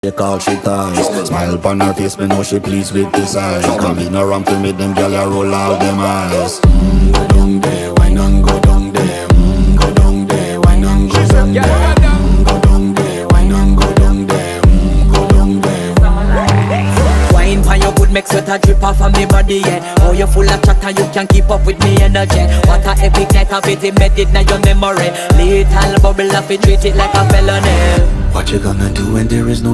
They call she ties. Smile upon her face, me know she pleased with this eyes. Come in around to me, them gyal a roll out them eyes. Go down there, why not go down there? Go down there, why not go down there? Go down there, why not go down there? Go down there. Wine pan your good, make sweat a drip off of me body, yeah. Oh, you full of chatter, you can keep up with me energy. What a epic night of it, embedded in your memory. Little bubble up, it treat it like a felony. What you gonna do when there is no